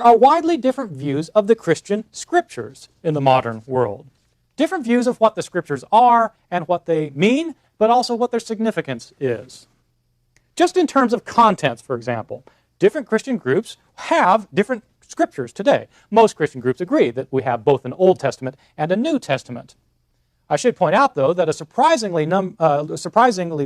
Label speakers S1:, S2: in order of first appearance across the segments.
S1: There are widely different views of the Christian scriptures in the modern world. Different views of what the scriptures are and what they mean, but also what their significance is. Just in terms of contents, for example, different Christian groups have different scriptures today. Most Christian groups agree that we have both an Old Testament and a New Testament. I should point out, though, that a surprisingly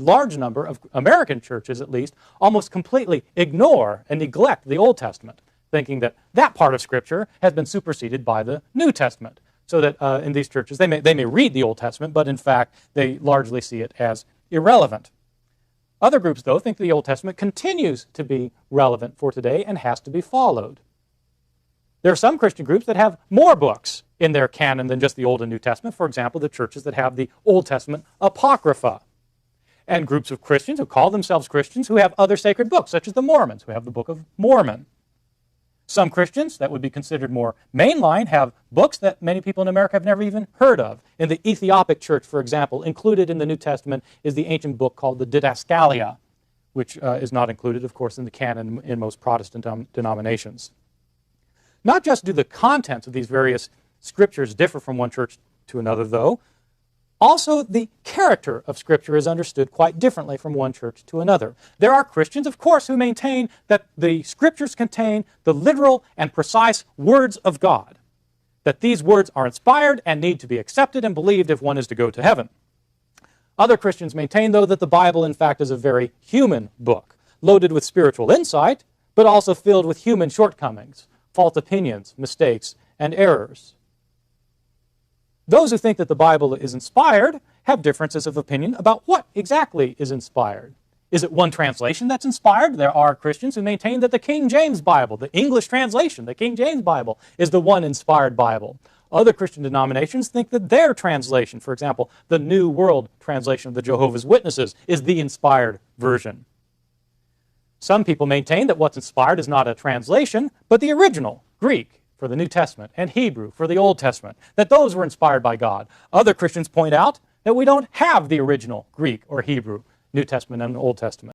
S1: large number of American churches, at least, almost completely ignore and neglect the Old Testament, thinking that that part of Scripture has been superseded by the New Testament. So that in these churches, they may read the Old Testament, but in fact, they largely see it as irrelevant. Other groups, though, think the Old Testament continues to be relevant for today and has to be followed. There are some Christian groups that have more books in their canon than just the Old and New Testament. For example, the churches that have the Old Testament Apocrypha. And groups of Christians who call themselves Christians who have other sacred books, such as the Mormons, who have the Book of Mormon. Some Christians that would be considered more mainline have books that many people in America have never even heard of. In the Ethiopic Church, for example, included in the New Testament is the ancient book called the Didaskalia, which is not included, of course, in the canon in most Protestant denominations. Not just do the contents of these various scriptures differ from one church to another, though, also the character of Scripture is understood quite differently from one church to another. There are Christians, of course, who maintain that the Scriptures contain the literal and precise words of God, that these words are inspired and need to be accepted and believed if one is to go to heaven. Other Christians maintain, though, that the Bible, in fact, is a very human book, loaded with spiritual insight, but also filled with human shortcomings, false opinions, mistakes, and errors. Those who think that the Bible is inspired have differences of opinion about what exactly is inspired. Is it one translation that's inspired? There are Christians who maintain that the King James Bible, the English translation, the King James Bible, is the one inspired Bible. Other Christian denominations think that their translation, for example, the New World Translation of the Jehovah's Witnesses, is the inspired version. Some people maintain that what's inspired is not a translation, but the original Greek for the New Testament and Hebrew for the Old Testament, that those were inspired by God. Other Christians point out that we don't have the original Greek or Hebrew, New Testament and Old Testament.